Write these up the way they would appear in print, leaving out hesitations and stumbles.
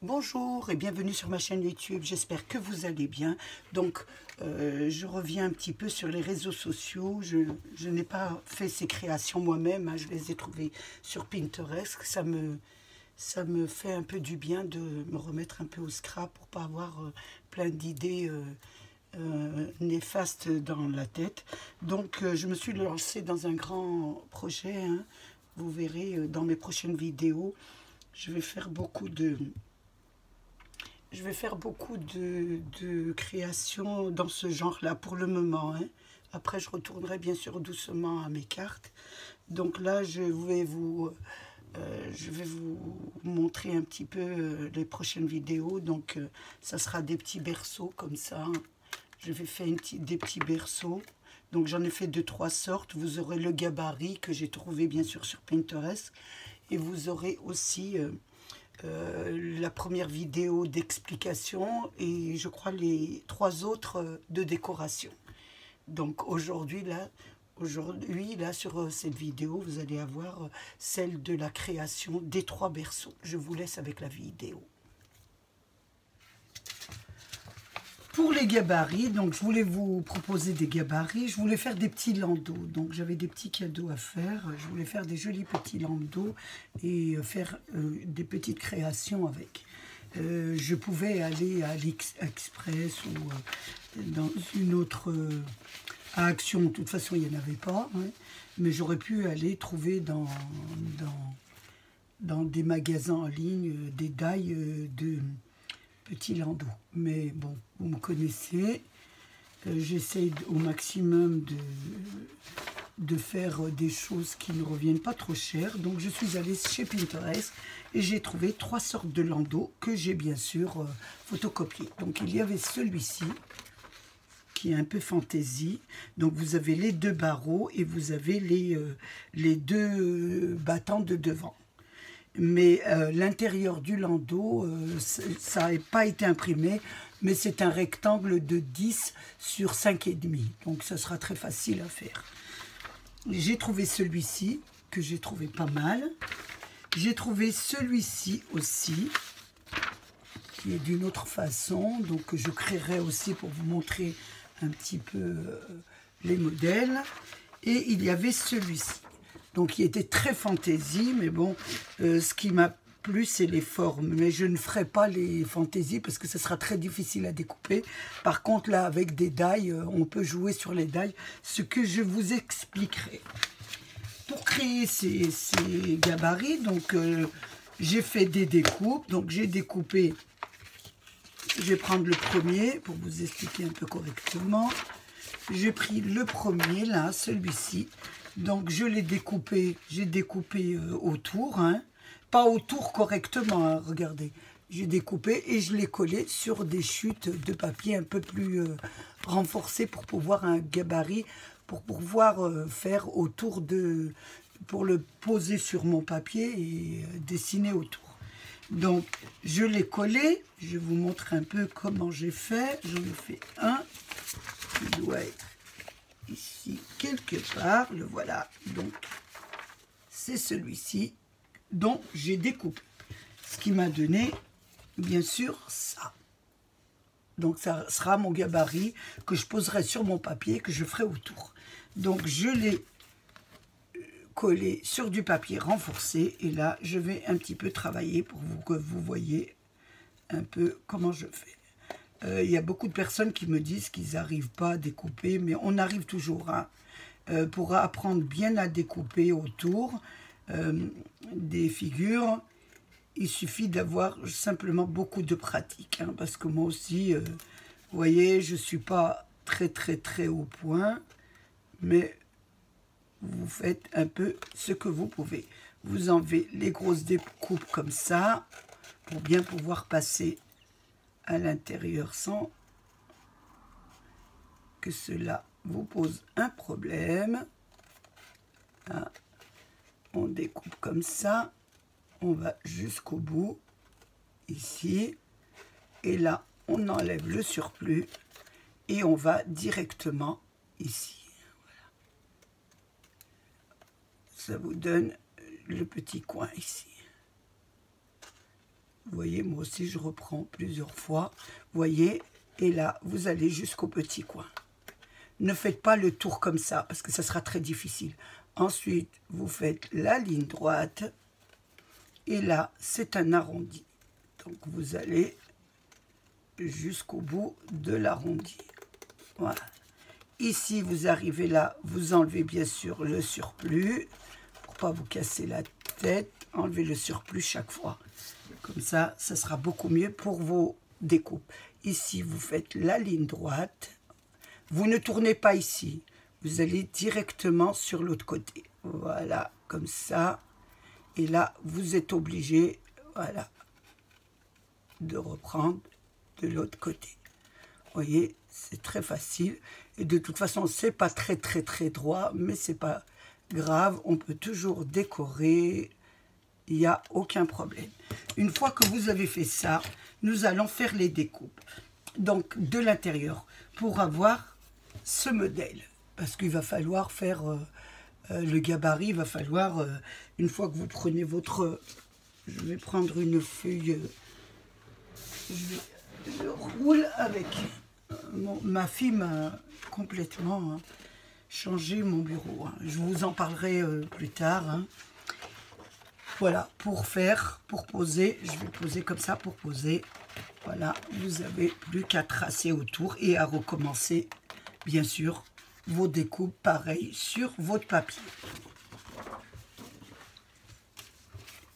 Bonjour et bienvenue sur ma chaîne YouTube, j'espère que vous allez bien. Donc, je reviens un petit peu sur les réseaux sociaux. Je n'ai pas fait ces créations moi-même, hein, je les ai trouvées sur Pinterest. Ça me fait un peu du bien de me remettre un peu au scrap pour pas avoir plein d'idées néfastes dans la tête. Donc, je me suis lancée dans un grand projet, hein. Vous verrez dans mes prochaines vidéos, je vais faire beaucoup de créations dans ce genre-là pour le moment, hein. Après, je retournerai bien sûr doucement à mes cartes. Donc là, je vais vous montrer un petit peu les prochaines vidéos. Donc, ça sera des petits berceaux comme ça. Je vais faire des petits berceaux. Donc, j'en ai fait de 3 sortes. Vous aurez le gabarit que j'ai trouvé bien sûr sur Pinterest. Et vous aurez aussi la première vidéo d'explication et je crois les 3 autres de décoration. Donc aujourd'hui là sur cette vidéo, vous allez avoir celle de la création des 3 berceaux. Je vous laisse avec la vidéo. Pour les gabarits, donc je voulais vous proposer des gabarits, je voulais faire des petits landaux, donc j'avais des petits cadeaux à faire, je voulais faire des jolis petits landaux et faire des petites créations avec. Je pouvais aller à AliExpress ou dans une autre Action, de toute façon il n'y en avait pas, hein, mais j'aurais pu aller trouver dans des magasins en ligne des dailles de petits landaux. Mais bon, vous me connaissez, j'essaie au maximum de faire des choses qui ne reviennent pas trop cher. Donc je suis allée chez Pinterest et j'ai trouvé 3 sortes de landaux que j'ai bien sûr photocopiés. Donc il y avait celui-ci qui est un peu fantaisie. Donc vous avez les 2 barreaux et vous avez les 2 battants de devant. Mais l'intérieur du landau, ça n'a pas été imprimé, mais c'est un rectangle de 10 sur 5,5. Donc ça sera très facile à faire. J'ai trouvé celui-ci, que j'ai trouvé pas mal. J'ai trouvé celui-ci aussi, qui est d'une autre façon. Donc je créerai aussi pour vous montrer un petit peu les modèles. Et il y avait celui-ci. Donc, il était très fantaisie, mais bon, ce qui m'a plu, c'est les formes. Mais je ne ferai pas les fantaisies parce que ce sera très difficile à découper. Par contre, là, avec des dailles, on peut jouer sur les dailles, ce que je vous expliquerai. Pour créer ces gabarits, donc, j'ai fait des découpes. Donc, j'ai découpé, je vais prendre le premier pour vous expliquer un peu correctement. J'ai pris le premier, là, celui-ci. Donc, je l'ai découpé, j'ai découpé autour, hein. Pas autour correctement, hein, regardez. J'ai découpé et je l'ai collé sur des chutes de papier un peu plus renforcées pour pouvoir un gabarit, pour pouvoir faire autour de... pour le poser sur mon papier et dessiner autour. Donc, je l'ai collé, je vous montre un peu comment j'ai fait. J'en ai fait un qui doit être ici quelque part, le voilà. Donc c'est celui-ci dont j'ai découpé, ce qui m'a donné bien sûr ça. Donc ça sera mon gabarit que je poserai sur mon papier, que je ferai autour. Donc je l'ai collé sur du papier renforcé et là je vais un petit peu travailler pour que vous voyez un peu comment je fais. Il y a beaucoup de personnes qui me disent qu'ils n'arrivent pas à découper, mais on arrive toujours, hein. Pour apprendre bien à découper autour des figures, il suffit d'avoir simplement beaucoup de pratique, hein, parce que moi aussi, vous voyez, je ne suis pas très au point, mais vous faites un peu ce que vous pouvez. Vous enlevez les grosses découpes comme ça, pour bien pouvoir passer à l'intérieur sans que cela vous pose un problème. Là, on découpe comme ça, on va jusqu'au bout ici et là on enlève le surplus et on va directement ici. Voilà. Ça vous donne le petit coin ici. voyez, moi aussi, je reprends plusieurs fois. Vous voyez, et là, vous allez jusqu'au petit coin. Ne faites pas le tour comme ça, parce que ça sera très difficile. Ensuite, vous faites la ligne droite. Et là, c'est un arrondi. Donc, vous allez jusqu'au bout de l'arrondi. Voilà. Ici, vous arrivez là, vous enlevez bien sûr le surplus. Pour pas vous casser la tête, enlevez le surplus chaque fois. Comme ça, ça sera beaucoup mieux pour vos découpes. Ici, vous faites la ligne droite. Vous ne tournez pas ici. Vous allez directement sur l'autre côté. Voilà, comme ça. Et là, vous êtes obligé, voilà, de reprendre de l'autre côté. Vous voyez, c'est très facile. Et de toute façon, c'est pas très droit, mais c'est pas grave. On peut toujours décorer. Il n'y a aucun problème. Une fois que vous avez fait ça, nous allons faire les découpes. Donc, de l'intérieur, pour avoir ce modèle. Parce qu'il va falloir faire le gabarit. Il va falloir, une fois que vous prenez votre... Je vais prendre une feuille. Je roule avec. Ma fille m'a complètement changé mon bureau. Je vous en parlerai plus tard. Voilà, pour poser, je vais poser comme ça pour poser. Voilà, vous n'avez plus qu'à tracer autour et à recommencer, bien sûr, vos découpes pareil sur votre papier.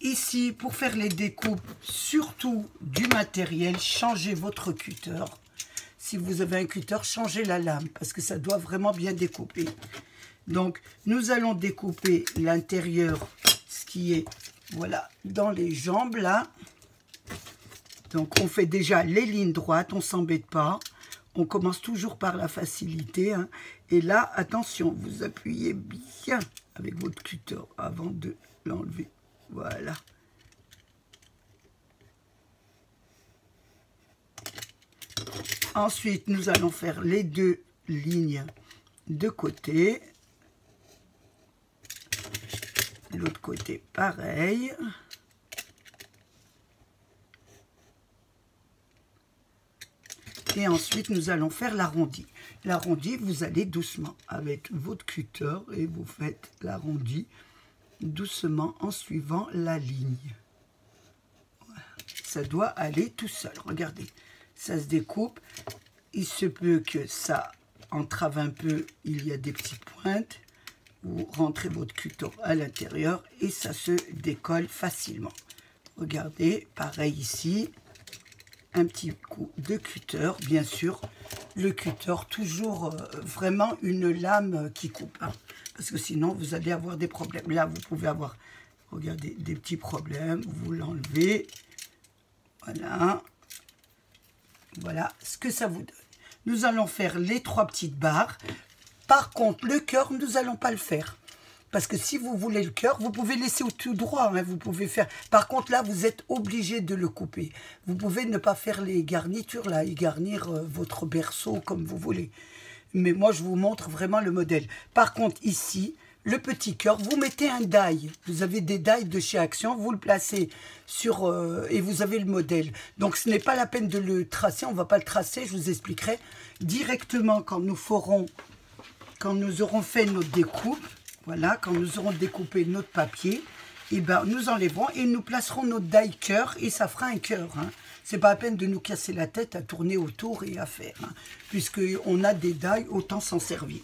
Ici, pour faire les découpes, surtout du matériel, changez votre cutter. Si vous avez un cutter, changez la lame parce que ça doit vraiment bien découper. Donc, nous allons découper l'intérieur, ce qui est, voilà, dans les jambes, là. Donc, on fait déjà les lignes droites, on ne s'embête pas. On commence toujours par la facilité. Hein. Et là, attention, vous appuyez bien avec votre cutter avant de l'enlever. Voilà. Ensuite, nous allons faire les deux lignes de côté. L'autre côté, pareil. Et ensuite, nous allons faire l'arrondi. L'arrondi, vous allez doucement avec votre cutter et vous faites l'arrondi doucement en suivant la ligne. Voilà. Ça doit aller tout seul. Regardez, ça se découpe. Il se peut que ça entrave un peu, il y a des petites pointes. Vous rentrez votre cutter à l'intérieur et ça se décolle facilement. Regardez, pareil ici. Un petit coup de cutter, bien sûr. Le cutter, toujours vraiment une lame qui coupe. Hein, parce que sinon, vous allez avoir des problèmes. Là, vous pouvez avoir, regardez, des petits problèmes. Vous l'enlevez. Voilà. Voilà ce que ça vous donne. Nous allons faire les 3 petites barres. Par contre, le cœur, nous n'allons pas le faire. Parce que si vous voulez le cœur, vous pouvez laisser tout droit. Hein, vous pouvez faire. Par contre, là, vous êtes obligé de le couper. Vous pouvez ne pas faire les garnitures là et garnir votre berceau comme vous voulez. Mais moi, je vous montre vraiment le modèle. Par contre, ici, le petit cœur, vous mettez un die. Vous avez des dies de chez Action. Vous le placez sur et vous avez le modèle. Donc, ce n'est pas la peine de le tracer. On ne va pas le tracer. Je vous expliquerai directement quand nous aurons fait notre découpe. Voilà, quand nous aurons découpé notre papier, et ben, nous enlèverons et nous placerons notre die cœur et ça fera un cœur. Hein. C'est pas la peine de nous casser la tête à tourner autour et à faire. Hein, puisqu'on a des die, autant s'en servir.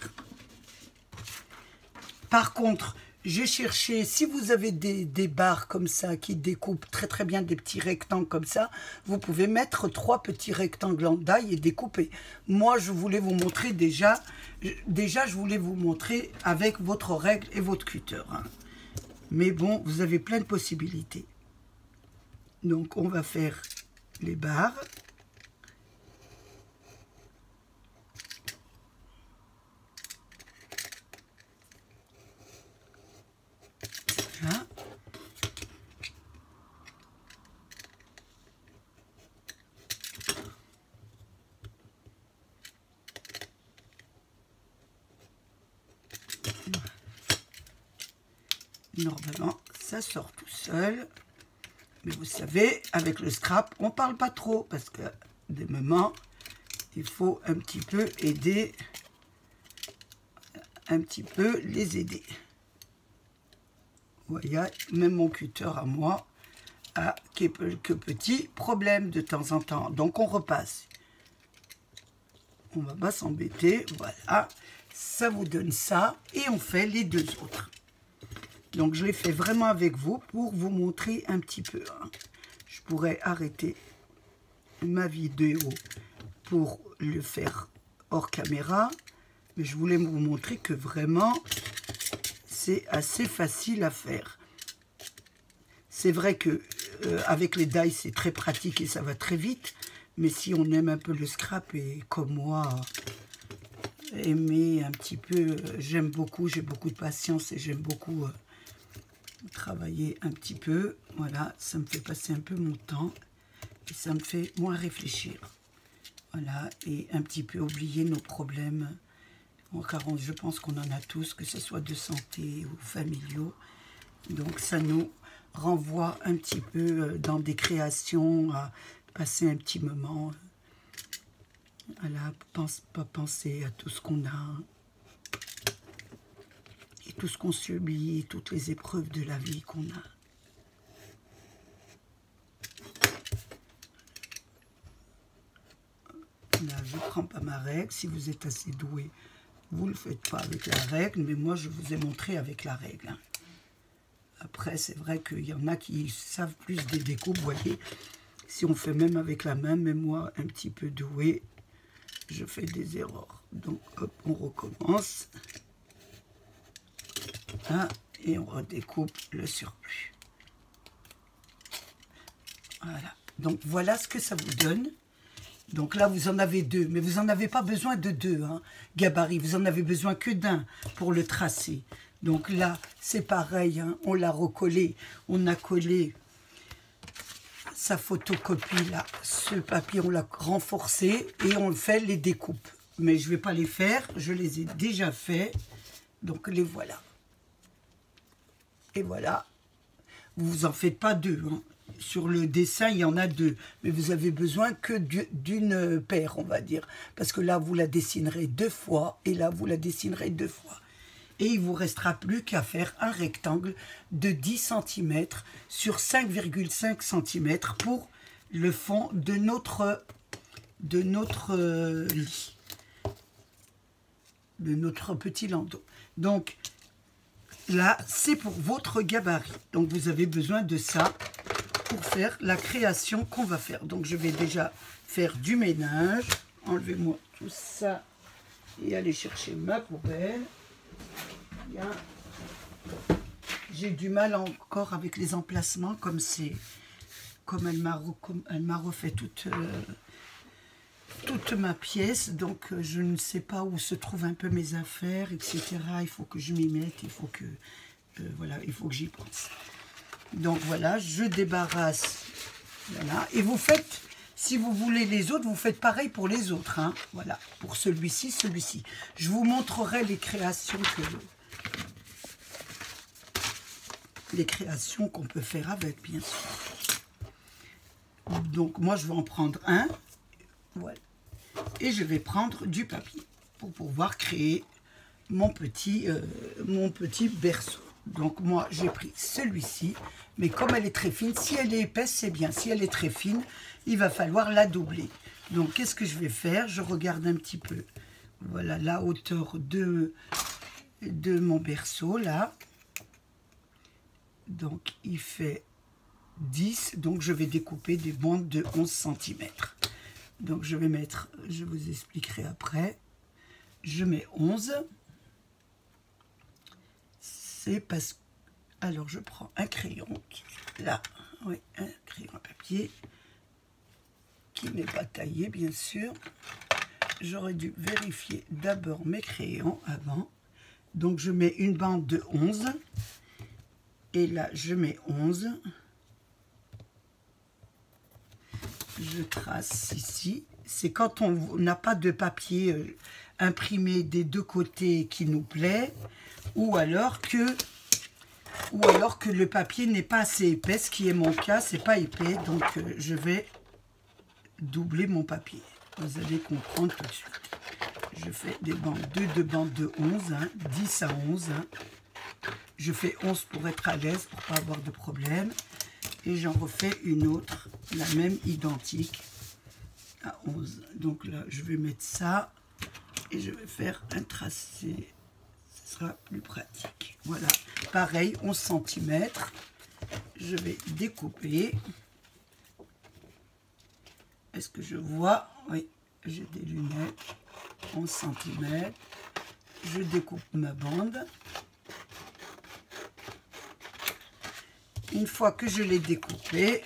Par contre, j'ai cherché, si vous avez des barres comme ça qui découpent très bien des petits rectangles comme ça, vous pouvez mettre 3 petits rectangles en die et découper. Moi, je voulais vous montrer déjà je voulais vous montrer avec votre règle et votre cutter. Hein. Mais bon, vous avez plein de possibilités. Donc, on va faire les barres. Voilà. Normalement, ça sort tout seul. Mais vous savez, avec le scrap, on ne parle pas trop, parce que des moments, il faut un petit peu aider, les aider. Vous voyez, même mon cutter à moi a quelques petits problèmes de temps en temps. Donc on repasse. On va pas s'embêter. Voilà, ça vous donne ça. Et on fait les deux autres. Donc je l'ai fait vraiment avec vous pour vous montrer un petit peu. Je pourrais arrêter ma vidéo pour le faire hors caméra. Mais je voulais vous montrer que vraiment, c'est assez facile à faire. C'est vrai que avec les die, c'est très pratique et ça va très vite. Mais si on aime un peu le scrap et comme moi, aimer un petit peu, j'aime beaucoup, j'ai beaucoup de patience et j'aime beaucoup travailler un petit peu. Voilà, ça me fait passer un peu mon temps et ça me fait moins réfléchir. Voilà, et un petit peu oublier nos problèmes. Car je pense qu'on en a tous, que ce soit de santé ou familiaux. Donc ça nous renvoie un petit peu dans des créations, à passer un petit moment. Voilà, pas penser à tout ce qu'on a. Et tout ce qu'on subit, toutes les épreuves de la vie qu'on a. Là, je ne prends pas ma règle. Si vous êtes assez doué, vous ne le faites pas avec la règle, mais moi, je vous ai montré avec la règle. Hein. Après, c'est vrai qu'il y en a qui savent plus des découpes, vous voyez. Si on fait même avec la main, même moi, un petit peu doué, je fais des erreurs. Donc, hop, on recommence. Hein, et on redécoupe le surplus. Voilà. Donc, voilà ce que ça vous donne. Donc là, vous en avez deux, mais vous n'en avez pas besoin de deux, hein, gabarit. Vous en avez besoin que d'un pour le tracer. Donc là, c'est pareil, hein, on l'a recollé. On a collé sa photocopie, là. Ce papier, on l'a renforcé et on fait les découpes. Mais je ne vais pas les faire, je les ai déjà fait. Donc les voilà. Et voilà. Vous vous en faites pas deux, hein. Sur le dessin, il y en a deux, mais vous avez besoin que d'une paire, on va dire. Parce que là, vous la dessinerez deux fois, et là, vous la dessinerez deux fois. Et il ne vous restera plus qu'à faire un rectangle de 10 cm sur 5,5 cm pour le fond de notre lit, de notre petit landau. Donc, là, c'est pour votre gabarit. Donc, vous avez besoin de ça pour faire la création qu'on va faire. Donc, je vais déjà faire du ménage. Enlevez-moi tout ça et aller chercher ma poubelle. Bien. J'ai du mal encore avec les emplacements, comme elle m'a refait toute ma pièce. Donc, je ne sais pas où se trouvent un peu mes affaires, etc. Il faut que je m'y mette, il faut que, voilà, il faut que j'y pense. Donc voilà, je débarrasse. Voilà. Et vous faites, si vous voulez les autres, vous faites pareil pour les autres. Hein. Voilà, pour celui-ci, celui-ci. Je vous montrerai les créations qu'on peut faire avec, bien sûr. Donc moi, je vais en prendre un. Voilà. Et je vais prendre du papier pour pouvoir créer mon petit berceau. Donc moi, j'ai pris celui-ci, mais comme elle est très fine, si elle est épaisse, c'est bien. Si elle est très fine, il va falloir la doubler. Donc, qu'est-ce que je vais faire? Je regarde un petit peu, voilà, la hauteur de mon berceau, là. Donc, il fait 10, donc je vais découper des bandes de 11 cm. Donc, je vais mettre, je vous expliquerai après, je mets 11. C'est parce que, alors je prends un crayon, là, oui, un crayon à papier, qui n'est pas taillé, bien sûr. J'aurais dû vérifier d'abord mes crayons avant. Donc je mets une bande de 11, et là je mets 11. Je trace ici. C'est quand on n'a pas de papier imprimé des deux côtés qui nous plaît, ou alors que ou alors que le papier n'est pas assez épais, ce qui est mon cas, c'est pas épais, donc je vais doubler mon papier. Vous allez comprendre tout de suite. Je fais des bandes, deux bandes de 11, hein, 10 à 11. Hein. Je fais 11 pour être à l'aise, pour pas avoir de problème. Et j'en refais une autre, la même identique, à 11. Donc là, je vais mettre ça et je vais faire un tracé. Ce sera plus pratique. Voilà, pareil, 11 cm. Je vais découper. Est-ce que je vois? Oui, j'ai des lunettes. 11 cm. Je découpe ma bande. Une fois que je l'ai découpée,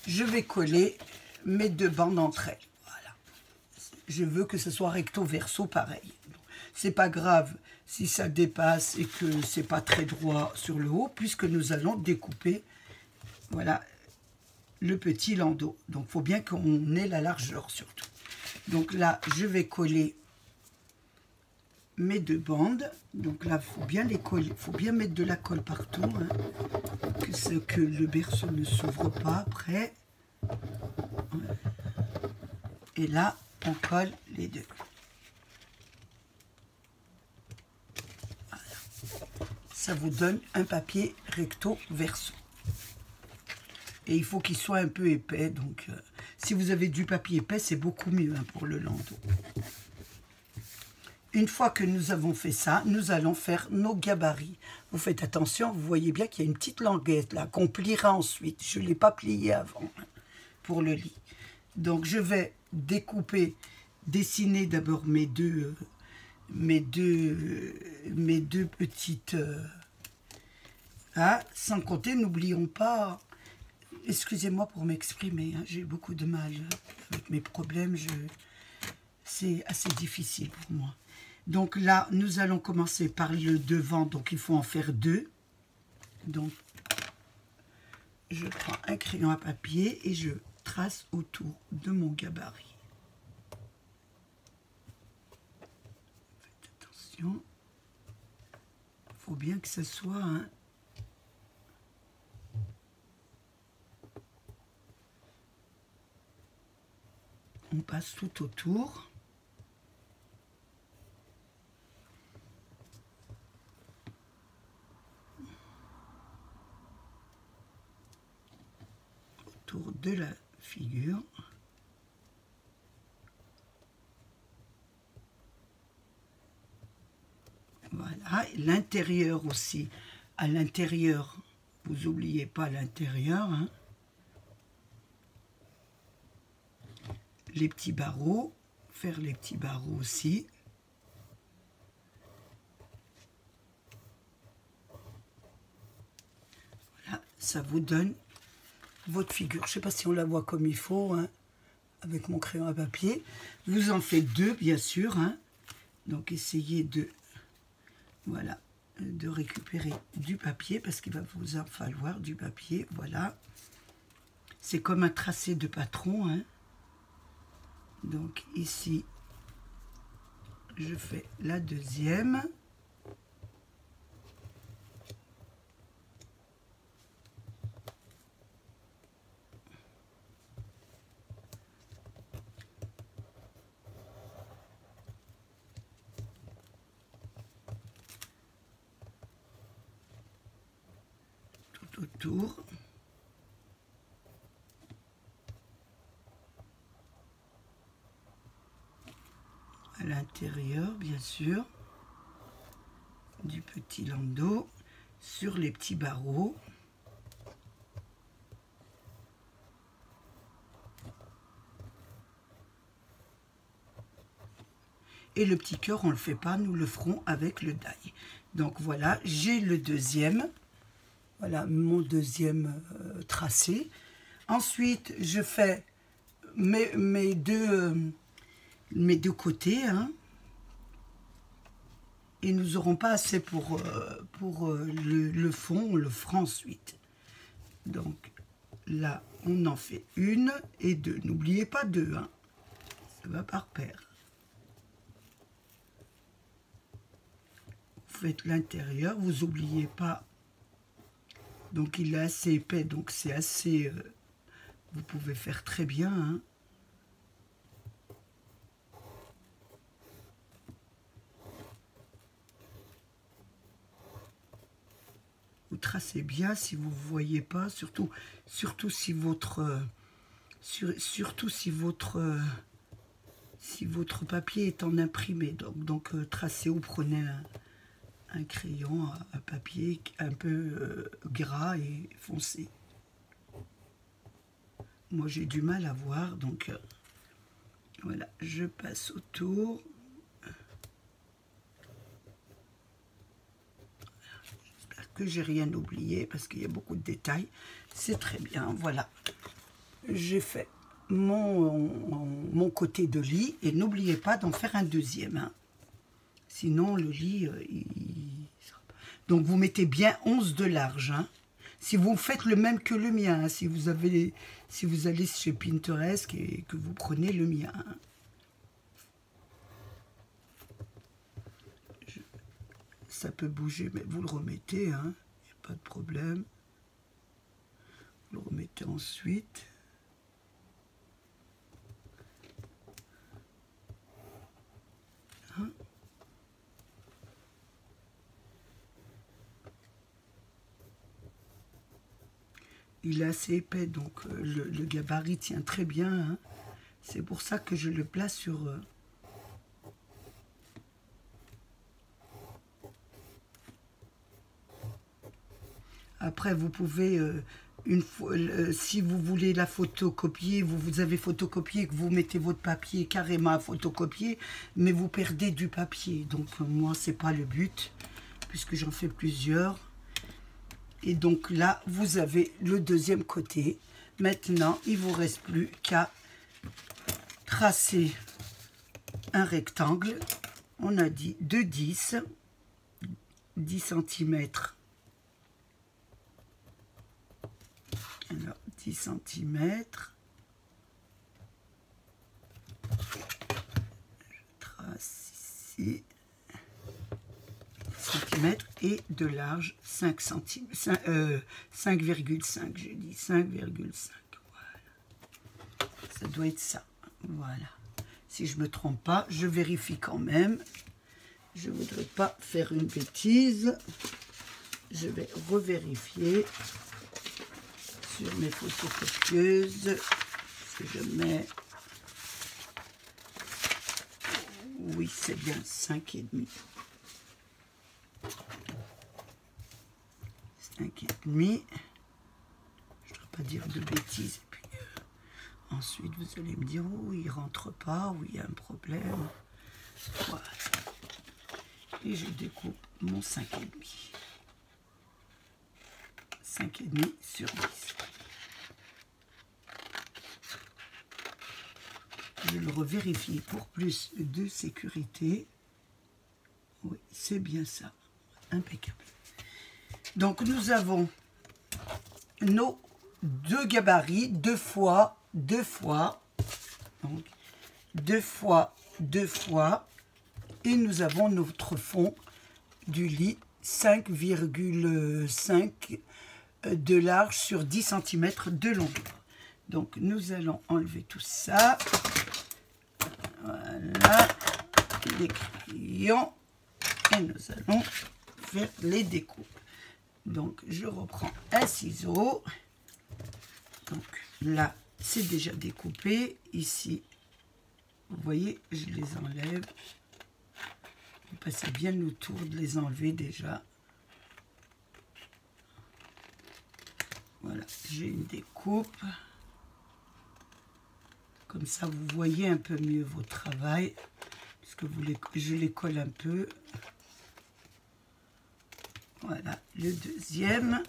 je vais coller mes deux bandes entre elles. Voilà. Je veux que ce soit recto verso pareil. C'est pas grave si ça dépasse et que c'est pas très droit sur le haut, puisque nous allons découper, voilà, le petit landau. Donc, il faut bien qu'on ait la largeur surtout. Donc là, je vais coller mes deux bandes. Donc là, il faut bien les coller, il faut bien mettre de la colle partout, hein, que le berceau ne s'ouvre pas après. Et là, on colle les deux. Voilà. Ça vous donne un papier recto verso. Et il faut qu'il soit un peu épais. Donc, si vous avez du papier épais, c'est beaucoup mieux, hein, pour le landau. Une fois que nous avons fait ça, nous allons faire nos gabarits. Vous faites attention, vous voyez bien qu'il y a une petite languette là, qu'on pliera ensuite. Je ne l'ai pas plié avant, hein, pour le lit. Donc je vais découper, dessiner d'abord mes deux petites... sans compter, n'oublions pas... Excusez-moi pour m'exprimer, hein, j'ai beaucoup de mal avec mes problèmes. C'est assez difficile pour moi. Donc là, nous allons commencer par le devant, donc il faut en faire deux. Donc, je prends un crayon à papier et je trace autour de mon gabarit. Faites attention. Il faut bien que ce soit un... On passe tout autour. Autour de la figure. Voilà, l'intérieur aussi. À l'intérieur, vous n'oubliez pas l'intérieur, hein. Les petits barreaux, faire les petits barreaux aussi. Voilà, ça vous donne votre figure. Je ne sais pas si on la voit comme il faut, hein, avec mon crayon à papier. Vous en faites deux, bien sûr, hein. Donc, essayez de, voilà, de récupérer du papier, parce qu'il va vous en falloir du papier. Voilà. C'est comme un tracé de patron, hein. Donc ici, je fais la deuxième. Tout autour. À l'intérieur, bien sûr, du petit landau, sur les petits barreaux. Et le petit cœur, on ne le fait pas, nous le ferons avec le die. Donc voilà, j'ai le deuxième. Voilà mon deuxième tracé. Ensuite, je fais mes deux côtés, hein, et nous n'aurons pas assez pour le fond, on le fera ensuite. Donc là, on en fait une et deux. N'oubliez pas deux, hein, ça va par paire. Vous faites l'intérieur, vous n'oubliez pas Donc il est assez épais, donc c'est assez... vous pouvez faire très bien, hein. Vous tracez bien si vous ne voyez pas, surtout si votre si votre papier est en imprimé. Donc tracez ou prenez un crayon à papier un peu gras et foncé. Moi j'ai du mal à voir, donc voilà, je passe autour. Que j'ai rien oublié parce qu'il y a beaucoup de détails. C'est très bien, voilà. J'ai fait mon côté de lit et n'oubliez pas d'en faire un deuxième, hein. Sinon le lit donc vous mettez bien 11 de large, hein. Si vous faites le même que le mien, hein, si vous allez chez Pinterest et que vous prenez le mien, hein. Ça peut bouger, mais vous le remettez, hein, il n'y a pas de problème. Vous le remettez ensuite. Hein. Il est assez épais, donc le gabarit tient très bien, hein. C'est pour ça que je le place sur... Après, vous pouvez, si vous voulez la photocopier, vous avez photocopié, que vous mettez votre papier carrément à photocopier, mais vous perdez du papier. Donc, moi, ce n'est pas le but, puisque j'en fais plusieurs. Et donc là, vous avez le deuxième côté. Maintenant, il ne vous reste plus qu'à tracer un rectangle. On a dit de 10 cm. Alors, 10 cm. Je trace ici. cm et de large 5 cm. 5,5, j'ai dit 5,5. Voilà. Ça doit être ça. Voilà. Si je ne me trompe pas, je vérifie quand même. Je ne voudrais pas faire une bêtise. Je vais revérifier sur mes photocopieuses. Si je mets... Oui, c'est bien 5,5. 5,5. Je ne voudrais pas dire de bêtises. Et puis, ensuite, vous allez me dire, oh, il ne rentre pas, ou il y a un problème. Voilà. Et je découpe mon 5,5. 5,5 sur 10. Je le revérifie pour plus de sécurité. Oui, c'est bien ça. Impeccable. Donc, nous avons nos deux gabarits, deux fois, donc 2 fois, 2 fois, et nous avons notre fond du lit 5,5 de large sur 10 cm de longueur. Donc, nous allons enlever tout ça. Voilà, les crayons, et nous allons faire les découpes. Donc, je reprends un ciseau. Donc, là, c'est déjà découpé. Ici, vous voyez, je les enlève. Vous passez bien le tour de les enlever déjà. Voilà, j'ai une découpe. Comme ça, vous voyez un peu mieux votre travail. Parce que je les colle un peu. Voilà, le deuxième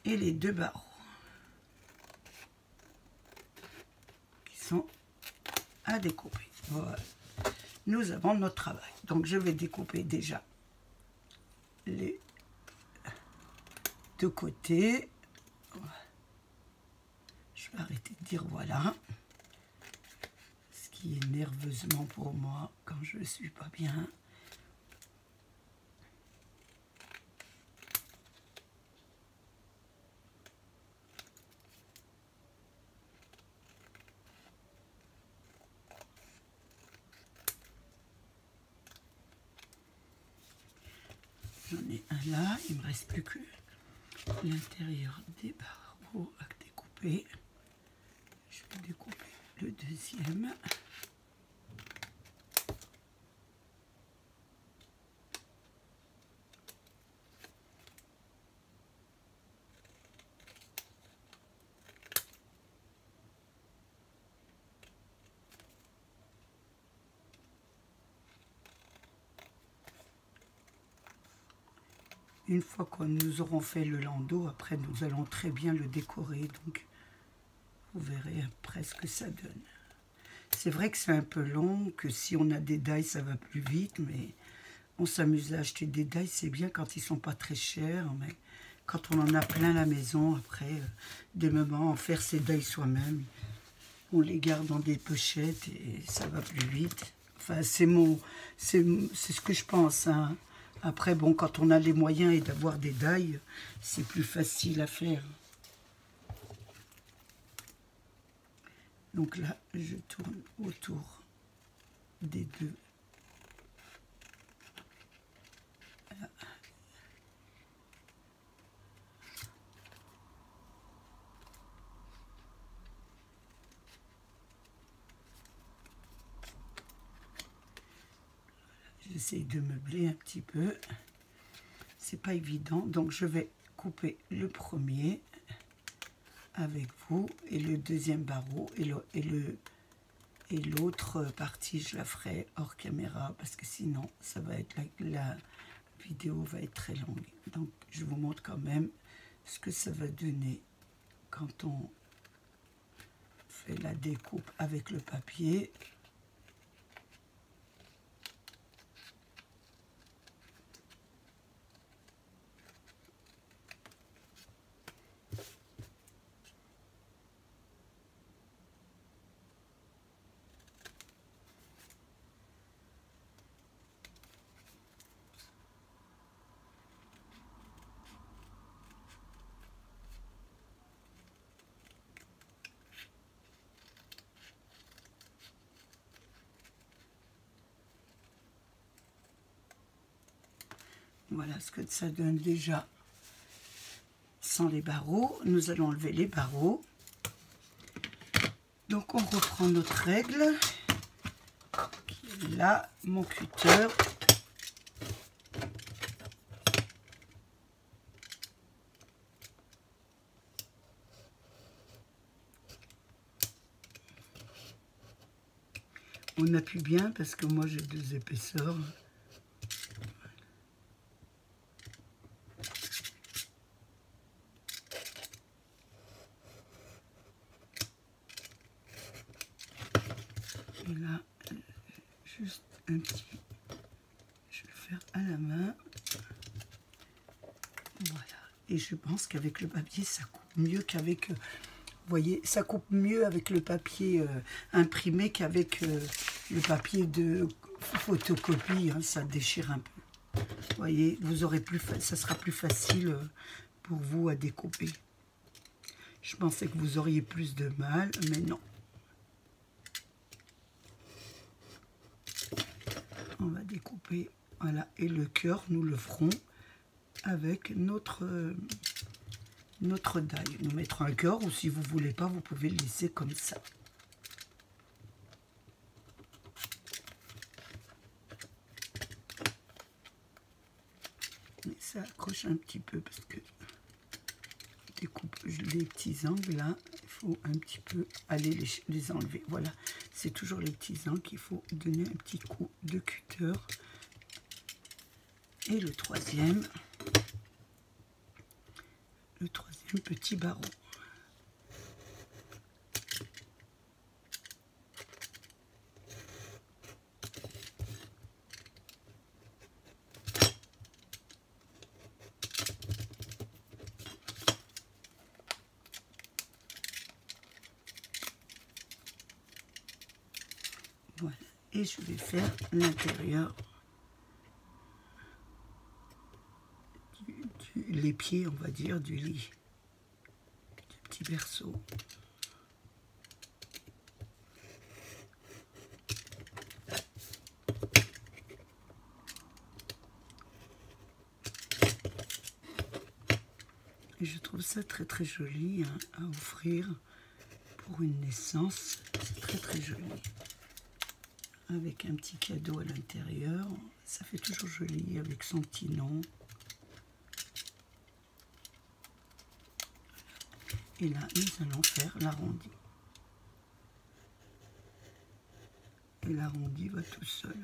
et les deux barreaux qui sont à découper. Voilà, nous avons notre travail. Donc, je vais découper déjà les deux côtés. Je vais arrêter de dire voilà. Ce qui est nerveusement pour moi quand je ne suis pas bien. Voilà, il me reste plus que l'intérieur des barreaux à découper. Je vais découper le deuxième. Une fois que nous aurons fait le landau, après nous allons très bien le décorer. Donc vous verrez après ce que ça donne. C'est vrai que c'est un peu long, que si on a des die ça va plus vite, mais on s'amuse à acheter des die, c'est bien quand ils sont pas très chers, mais quand on en a plein à la maison, après des moments, en faire ses die soi-même, on les garde dans des pochettes et ça va plus vite. Enfin c'est ce que je pense, hein. Après, bon, quand on a les moyens et d'avoir des die, c'est plus facile à faire. Donc là, je tourne autour des deux. Voilà. J'essaie de meubler un petit peu. C'est pas évident, donc je vais couper le premier avec vous et le deuxième barreau et l'autre partie je la ferai hors caméra parce que sinon ça va être la vidéo va être très longue. Donc je vous montre quand même ce que ça va donner quand on fait la découpe avec le papier. Voilà ce que ça donne déjà sans les barreaux. Nous allons enlever les barreaux. Donc on reprend notre règle. Qui est là, mon cutter. On appuie bien parce que moi j'ai 2 épaisseurs. Et là, juste un petit, je vais le faire à la main. Voilà. Et je pense qu'avec le papier, ça coupe mieux qu'avec, vous voyez, ça coupe mieux avec le papier imprimé qu'avec le papier de photocopie. Hein, ça déchire un peu. Vous voyez, vous aurez ça sera plus facile pour vous à découper. Je pensais que vous auriez plus de mal, mais non. On va découper, voilà, et le cœur, nous le ferons avec notre die. Nous mettrons un cœur, ou si vous ne voulez pas, vous pouvez le laisser comme ça. Mais ça accroche un petit peu parce que je découpe les petits angles là, il faut un petit peu aller les enlever. Voilà, c'est toujours les petits angles qu'il faut donner un petit coup de cutter. Et le troisième petit barreau. Voilà, et je vais faire l'intérieur, les pieds, on va dire, du lit, du petit berceau. Et je trouve ça très très joli hein, à offrir pour une naissance. C'est très très joli. Avec un petit cadeau à l'intérieur. Ça fait toujours joli avec son petit nom. Et là, nous allons faire l'arrondi. Et l'arrondi va tout seul.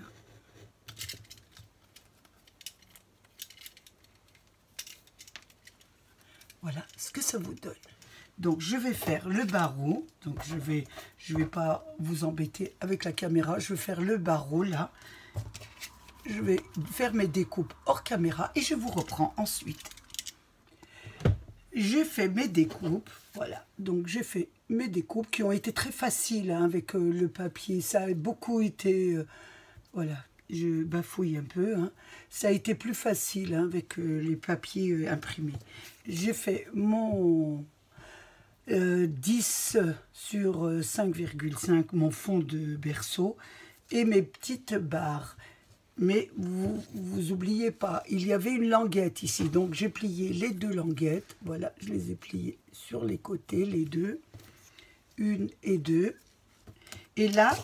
Voilà ce que ça vous donne. Donc je vais faire le barreau. Donc je vais pas vous embêter avec la caméra. Je vais faire le barreau là. Je vais faire mes découpes hors caméra et je vous reprends ensuite. J'ai fait mes découpes. Voilà. Donc j'ai fait mes découpes qui ont été très faciles hein, avec le papier. Ça a beaucoup été... voilà. Je bafouille un peu. Hein. Ça a été plus facile hein, avec les papiers imprimés. J'ai fait mon 10 sur 5,5, mon fond de berceau et mes petites barres. Mais vous oubliez pas, il y avait une languette ici. Donc j'ai plié les deux languettes. Voilà, je les ai pliées sur les côtés, les deux. Une et deux. Et là...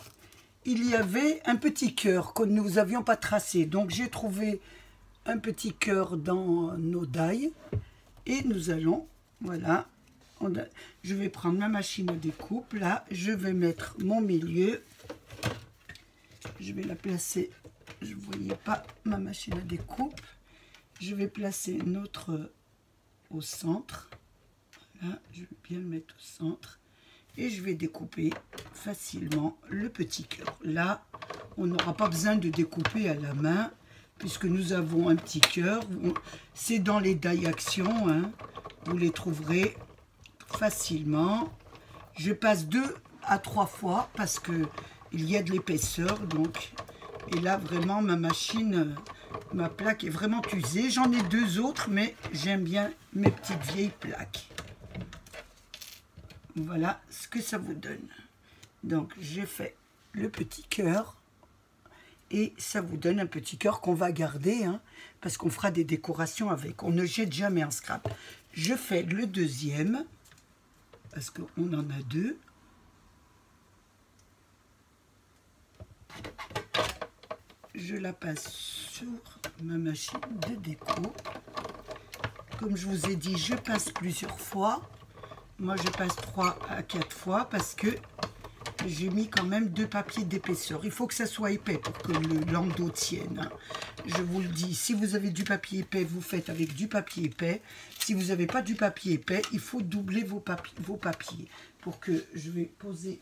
il y avait un petit cœur que nous n'avions pas tracé. Donc, j'ai trouvé un petit cœur dans nos dailles. Et nous allons, voilà, je vais prendre ma machine à découpe. Là, je vais mettre mon milieu. Je vais la placer, je ne voyais pas ma machine à découpe. Je vais placer notre au centre. Voilà, je vais bien le mettre au centre. Et je vais découper facilement le petit cœur. Là, on n'aura pas besoin de découper à la main, puisque nous avons un petit cœur. C'est dans les die action, hein. Vous les trouverez facilement. Je passe 2 à 3 fois, parce que il y a de l'épaisseur. Donc, et là, vraiment, ma machine, ma plaque est vraiment usée. J'en ai 2 autres, mais j'aime bien mes petites vieilles plaques. Voilà ce que ça vous donne. Donc, j'ai fait le petit cœur. Et ça vous donne un petit cœur qu'on va garder. Hein, parce qu'on fera des décorations avec. On ne jette jamais un scrap. Je fais le deuxième. Parce qu'on en a 2. Je la passe sur ma machine de déco. Comme je vous ai dit, je passe plusieurs fois. Moi, je passe 3 à 4 fois parce que j'ai mis quand même 2 papiers d'épaisseur. Il faut que ça soit épais pour que le landau tienne. Hein. Je vous le dis, si vous avez du papier épais, vous faites avec du papier épais. Si vous n'avez pas du papier épais, il faut doubler vos papiers. Pour que je vais poser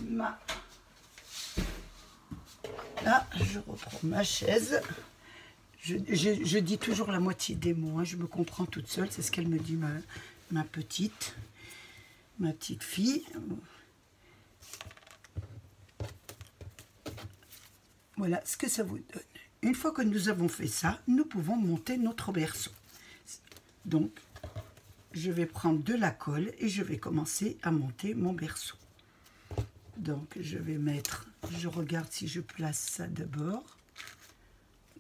ma... Là, je reprends ma chaise. Je dis toujours la moitié des mots. Hein. Je me comprends toute seule. C'est ce qu'elle me dit, ma petite fille. Voilà ce que ça vous donne. Une fois que nous avons fait ça, nous pouvons monter notre berceau. Donc, je vais prendre de la colle et je vais commencer à monter mon berceau. Donc, je vais mettre, je regarde si je place ça d'abord.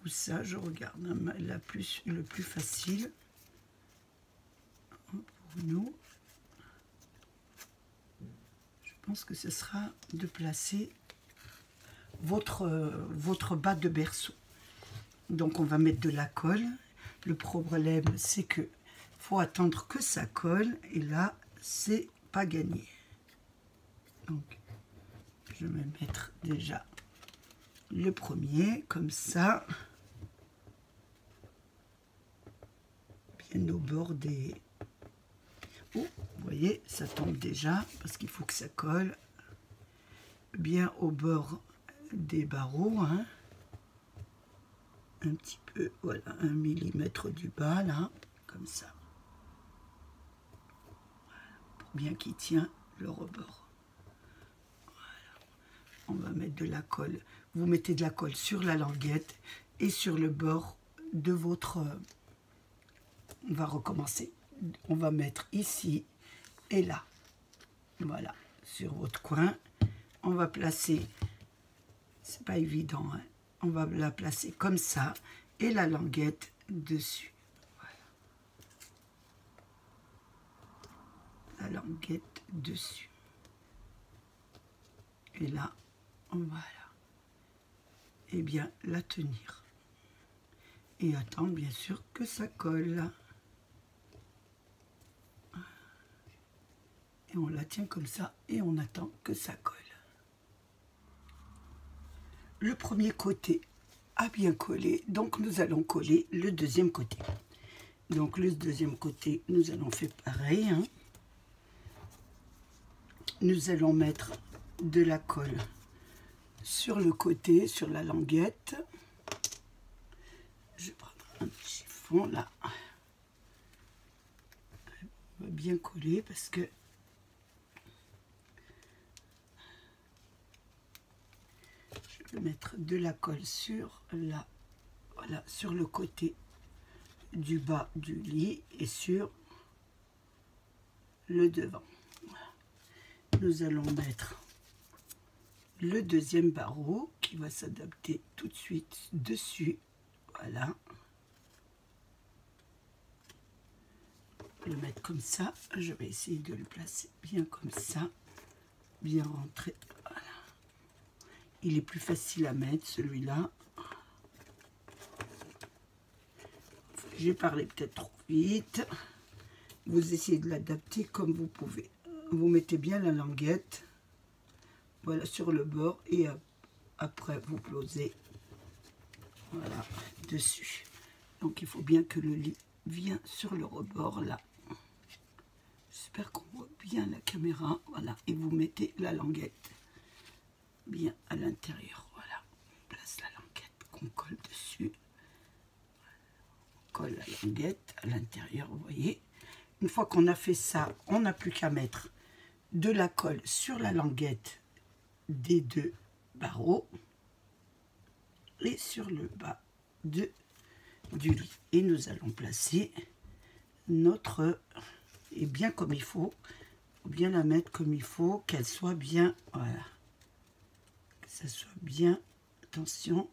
Ou ça, je regarde le plus facile. Pour nous, je pense que ce sera de placer votre bas de berceau. Donc on va mettre de la colle. Le problème, c'est que faut attendre que ça colle et là c'est pas gagné. Donc je vais mettre déjà le premier comme ça, bien au bord des... Oh, vous voyez, ça tombe déjà parce qu'il faut que ça colle bien au bord des barreaux, hein. Un petit peu, voilà, 1 millimètre du bas, là, comme ça. Voilà, pour bien qu'il tient le rebord. Voilà. On va mettre de la colle. Vous mettez de la colle sur la languette et sur le bord de votre... On va recommencer. On va mettre ici et là. Voilà, sur votre coin. On va placer... C'est pas évident, hein. On va la placer comme ça et la languette dessus. Voilà. languette dessus. Et là, voilà. Et bien la tenir. Et attendre bien sûr que ça colle. Et on la tient comme ça et on attend que ça colle. Le premier côté a bien collé, donc nous allons coller le deuxième côté. Donc le deuxième côté, nous allons faire pareil. Hein. Nous allons mettre de la colle sur le côté, sur la languette. Je vais prendre un petit chiffon là. On va bien coller parce que je vais mettre de la colle sur la, voilà, sur le côté du bas du lit et sur le devant. Voilà. Nous allons mettre le deuxième barreau qui va s'adapter tout de suite dessus. Voilà. Le mettre comme ça. Je vais essayer de le placer bien comme ça. Bien rentré. Voilà. Il est plus facile à mettre celui-là. J'ai parlé peut-être trop vite. Vous essayez de l'adapter comme vous pouvez. Vous mettez bien la languette. Voilà, sur le bord. Et après, vous posez. Voilà, dessus. Donc, il faut bien que le lit vienne sur le rebord, là. J'espère qu'on voit bien la caméra. Voilà, et vous mettez la languette bien à l'intérieur. Voilà, on place la languette qu'on colle dessus. On colle la languette à l'intérieur, vous voyez. Une fois qu'on a fait ça, on n'a plus qu'à mettre de la colle sur la languette des deux barreaux et sur le bas du lit. Et nous allons placer notre, et bien comme il faut bien la mettre comme il faut, qu'elle soit bien, voilà, que ça soit bien, attention,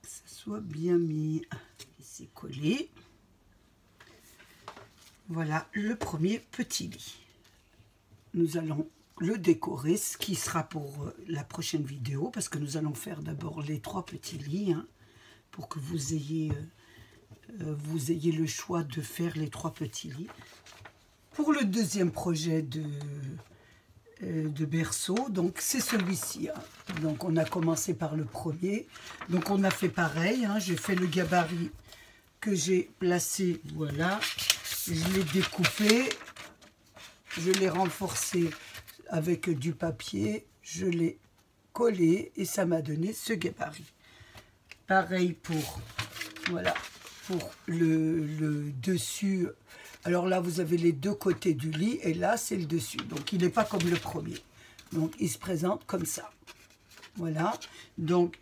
que ça soit bien mis. Et c'est collé. Voilà le premier petit lit. Nous allons le décorer, ce qui sera pour la prochaine vidéo, parce que nous allons faire d'abord les 3 petits lits, hein, pour que vous ayez le choix de faire les 3 petits lits. Pour le deuxième projet de berceau, donc c'est celui-ci. Hein. Donc on a commencé par le premier, donc on a fait pareil, hein, j'ai fait le gabarit que j'ai placé, voilà, je l'ai découpé, je l'ai renforcé avec du papier, je l'ai collé et ça m'a donné ce gabarit. Pareil pour, voilà, pour le dessus. Alors là, vous avez les deux côtés du lit et là, c'est le dessus. Donc, il n'est pas comme le premier. Donc, il se présente comme ça. Voilà. Donc,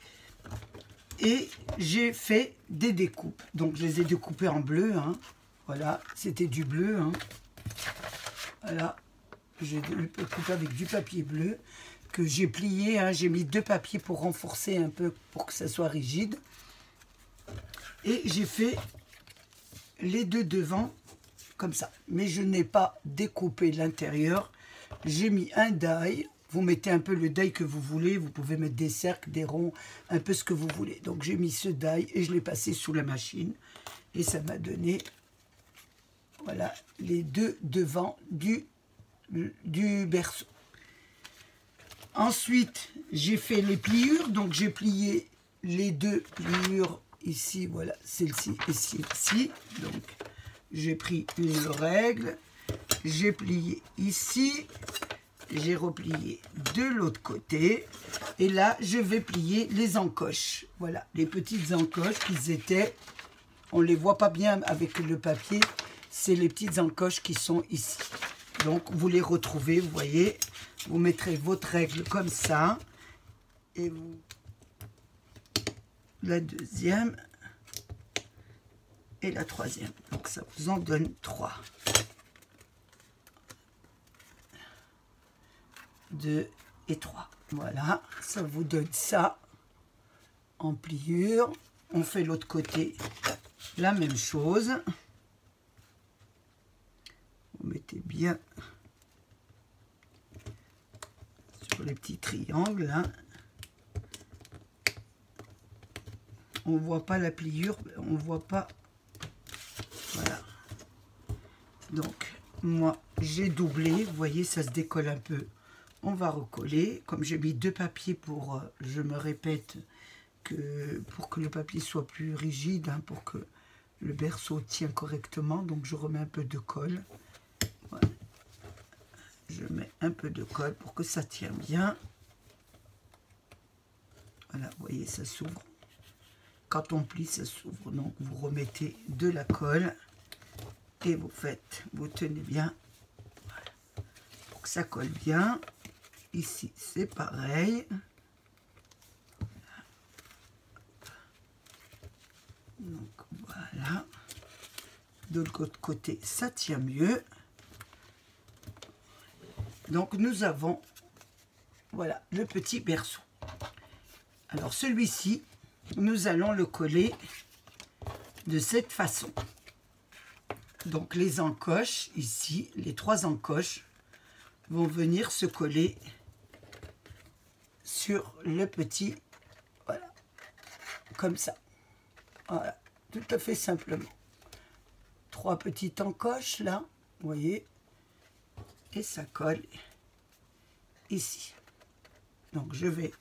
et j'ai fait des découpes. Donc, je les ai découpés en bleu. Hein. Voilà, c'était du bleu. Hein. Voilà. J'ai découpé avec du papier bleu que j'ai plié. Hein. J'ai mis 2 papiers pour renforcer un peu, pour que ça soit rigide. Et j'ai fait les 2 devant comme ça. Mais je n'ai pas découpé l'intérieur. J'ai mis un die. Vous mettez un peu le die que vous voulez. Vous pouvez mettre des cercles, des ronds, un peu ce que vous voulez. Donc j'ai mis ce die et je l'ai passé sous la machine. Et ça m'a donné, voilà, les 2 devant du berceau. Ensuite, j'ai fait les pliures. Donc j'ai plié les 2 pliures ici. Voilà, celle-ci et celle-ci. Donc j'ai pris une règle, j'ai plié ici, j'ai replié de l'autre côté, et là, je vais plier les encoches. Voilà, les petites encoches qu'ils étaient, on ne les voit pas bien avec le papier, c'est les petites encoches qui sont ici. Donc, vous les retrouvez, vous voyez, vous mettrez votre règle comme ça, et vous, la deuxième, et la troisième. Donc ça vous en donne 3. 2 et 3. Voilà, ça vous donne ça en pliure. On fait l'autre côté, la même chose. Vous bien sur les petits triangles là. On voit pas la pliure, on voit pas. Voilà. Donc moi j'ai doublé, vous voyez ça se décolle un peu. On va recoller. Comme j'ai mis 2 papiers pour, je me répète, que pour que le papier soit plus rigide, hein, pour que le berceau tient correctement. Donc je remets un peu de colle. Voilà. Je mets un peu de colle pour que ça tienne bien. Voilà, vous voyez, ça s'ouvre. Quand on plie, ça s'ouvre. Donc vous remettez de la colle et vous tenez bien. Voilà. Pour que ça colle bien. Ici, c'est pareil. Donc voilà. De l'autre côté, ça tient mieux. Donc nous avons, voilà, le petit berceau. Alors celui-ci, nous allons le coller de cette façon. Donc les encoches, ici, les 3 encoches vont venir se coller sur le petit, voilà, comme ça. Voilà, tout à fait simplement. 3 petites encoches là, vous voyez, et ça colle ici. Donc je vais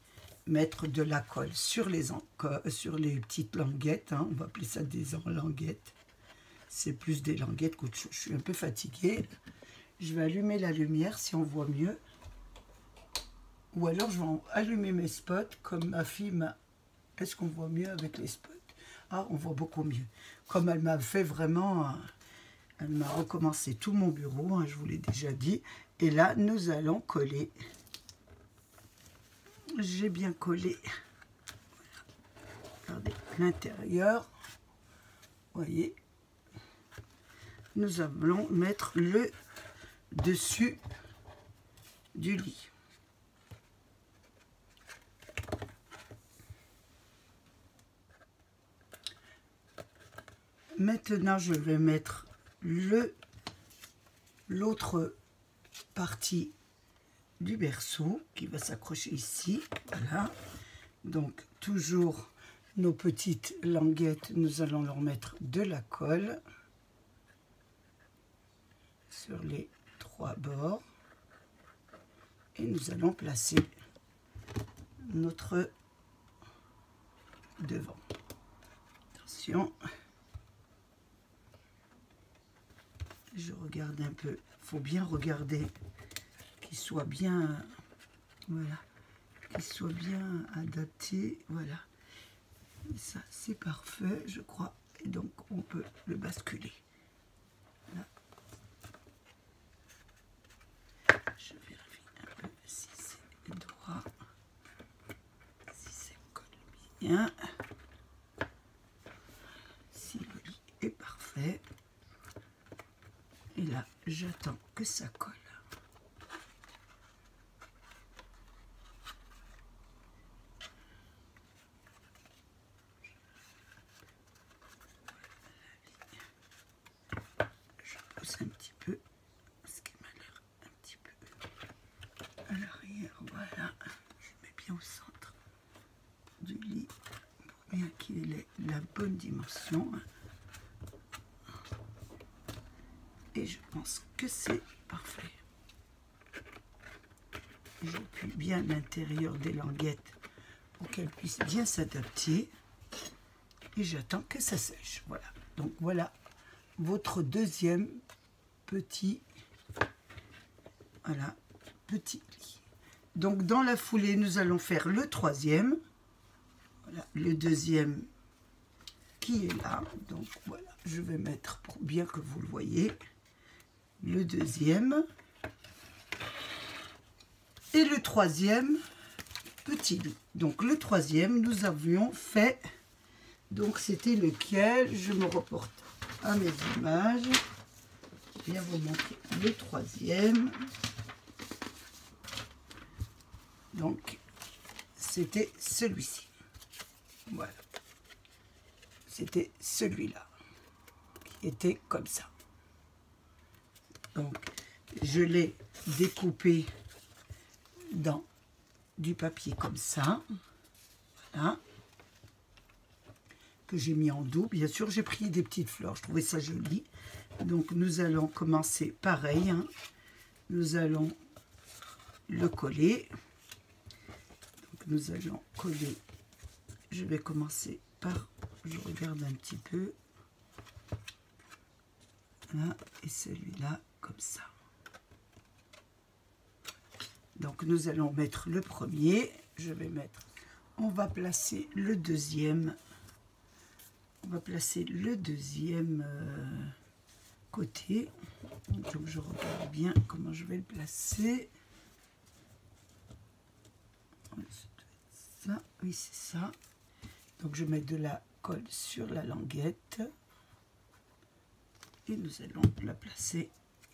mettre de la colle sur les petites languettes, hein, on va appeler ça des languettes. C'est plus des languettes qu'autre chose. Je suis un peu fatiguée. Je vais allumer la lumière si on voit mieux. Ou alors je vais allumer mes spots comme ma fille m'a... Est-ce qu'on voit mieux avec les spots? Ah, on voit beaucoup mieux. Comme elle m'a fait vraiment... Elle m'a recommencé tout mon bureau, hein, je vous l'ai déjà dit. Et là, nous allons coller. J'ai bien collé. Voilà. Regardez l'intérieur. Vous voyez. Nous allons mettre le dessus du lit. Maintenant, je vais mettre l'autre partie du berceau qui va s'accrocher ici. Voilà. Donc, toujours nos petites languettes, nous allons leur mettre de la colle sur les 3 bords. Et nous allons placer notre devant. Attention. Je regarde un peu. Il faut bien regarder qu'il soit bien, voilà, qu'il soit bien adapté. Voilà. Et ça, c'est parfait, je crois. Et donc, on peut le basculer. Là. Je vérifie un peu si c'est droit, si c'est colle bien, si le lit est parfait. Et là, j'attends que ça colle. Je pousse un petit peu, parce qu'il m'a l'air un petit peu à l'arrière. Voilà, je mets bien au centre du lit, pour bien qu'il ait la bonne dimension. Et je pense que c'est parfait. J'appuie bien l'intérieur des languettes pour qu'elles puissent bien s'adapter. Et j'attends que ça sèche. Voilà. Donc voilà votre deuxième petit, voilà, petit lit. Donc dans la foulée, nous allons faire le troisième. Voilà, le deuxième qui est là. Donc voilà, je vais mettre pour bien que vous le voyez. Le deuxième et le troisième petit lit. Donc le troisième, nous avions fait, donc c'était lequel? Je me reporte à mes images. Je viens vous montrer le troisième. Donc c'était celui-ci. Voilà. C'était celui-là qui était comme ça. Donc, je l'ai découpé dans du papier comme ça. Voilà. Que j'ai mis en dos. Bien sûr, j'ai pris des petites fleurs. Je trouvais ça joli. Donc, nous allons commencer pareil. Hein. Nous allons le coller. Donc, nous allons coller. Je vais commencer par... Je regarde un petit peu. Voilà. Et celui-là, comme ça. Donc, nous allons mettre le premier. Je vais mettre... On va placer le deuxième. On va placer le deuxième côté. Donc, je regarde bien comment je vais le placer. Ça, oui, c'est ça. Donc, je mets de la colle sur la languette. Et nous allons la placer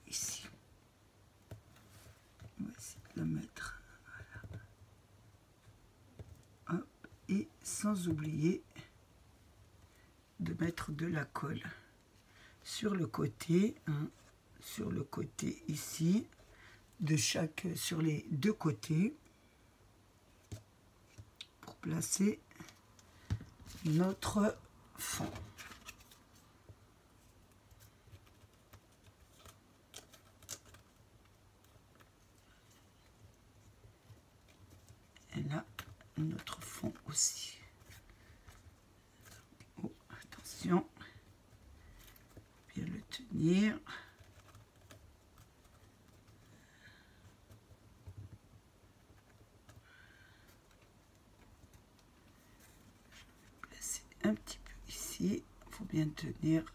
ici. On va essayer de la mettre. Voilà. Hop, et sans oublier de mettre de la colle sur le côté, hein, sur le côté ici, de chaque, sur les deux côtés, pour placer notre fond. Et là, notre fond aussi. Oh, attention. Bien le tenir. Je vais placer un petit peu ici. Il faut bien tenir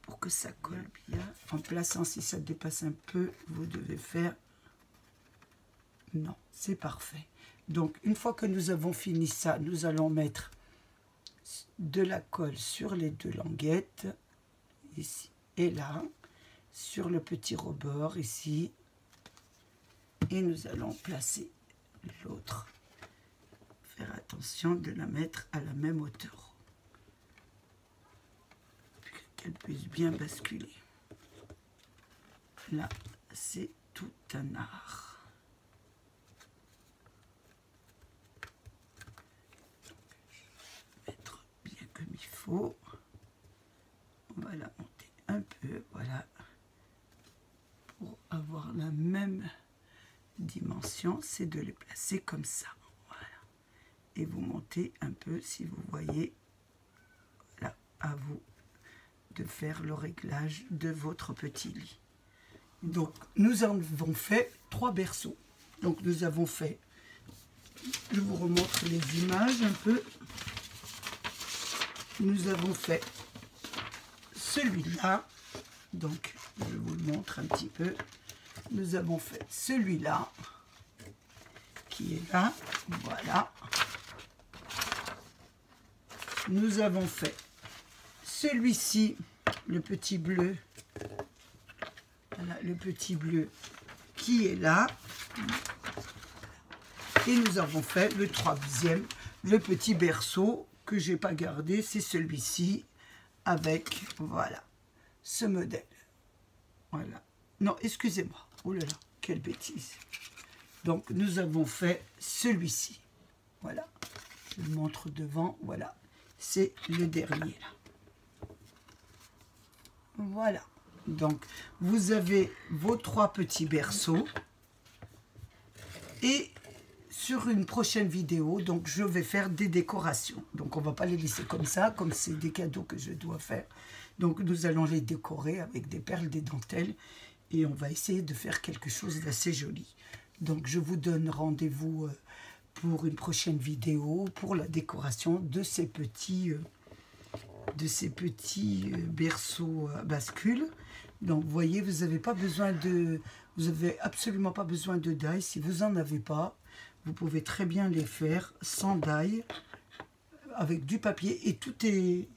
pour que ça colle bien. En plaçant, si ça dépasse un peu, vous devez faire... Non, c'est parfait. Donc, une fois que nous avons fini ça, nous allons mettre de la colle sur les deux languettes, ici et là, sur le petit rebord ici, et nous allons placer l'autre. Faire attention de la mettre à la même hauteur, qu'elle puisse bien basculer. Là, c'est tout un art. Mettre bien comme il faut. On va la monter un peu, voilà, pour avoir la même dimension, c'est de les placer comme ça, voilà, et vous montez un peu si vous voyez. Là, à vous de faire le réglage de votre petit lit. Donc, nous avons fait 3 berceaux. Donc, nous avons fait, je vous remontre les images un peu. Nous avons fait celui-là, donc je vous le montre un petit peu. Nous avons fait celui-là, qui est là, voilà. Nous avons fait celui-ci, le petit bleu, voilà, le petit bleu qui est là. Et nous avons fait le troisième, le petit berceau que j'ai pas gardé, c'est celui-ci, avec, voilà, ce modèle. Voilà. Non, excusez-moi. Oh là là, quelle bêtise. Donc, nous avons fait celui-ci. Voilà. Je le montre devant. Voilà. C'est le dernier, là. Voilà. Donc, vous avez vos 3 petits berceaux. Et sur une prochaine vidéo, donc, je vais faire des décorations. Donc, on ne va pas les laisser comme ça, comme c'est des cadeaux que je dois faire. Donc, nous allons les décorer avec des perles, des dentelles. Et on va essayer de faire quelque chose d'assez joli. Donc, je vous donne rendez-vous pour une prochaine vidéo, pour la décoration de ces petits berceaux à bascule. Donc, vous voyez, vous n'avez pas besoin de... Vous n'avez absolument pas besoin de die. Si vous n'en avez pas, vous pouvez très bien les faire sans die, avec du papier. Et tout est...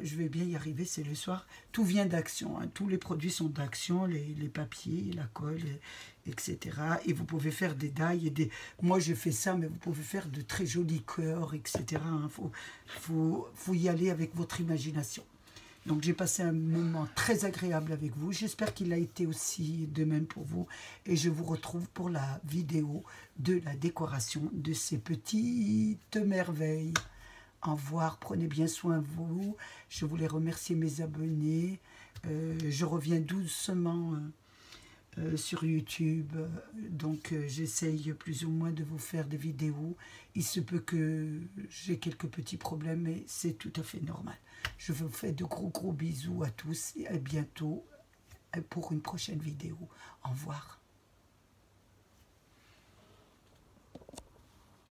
je vais bien y arriver, c'est le soir. Tout vient d'Action. Hein. Tous les produits sont d'Action, les papiers, la colle, etc. Et vous pouvez faire des die et des... Moi, je fais ça, mais vous pouvez faire de très jolis cœurs, etc. Il faut y aller avec votre imagination. Donc j'ai passé un moment très agréable avec vous. J'espère qu'il a été aussi de même pour vous. Et je vous retrouve pour la vidéo de la décoration de ces petites merveilles. Au revoir, prenez bien soin de vous. Je voulais remercier mes abonnés. Je reviens doucement sur YouTube. Donc j'essaye plus ou moins de vous faire des vidéos. Il se peut que j'ai quelques petits problèmes, mais c'est tout à fait normal. Je vous fais de gros bisous à tous et à bientôt pour une prochaine vidéo. Au revoir.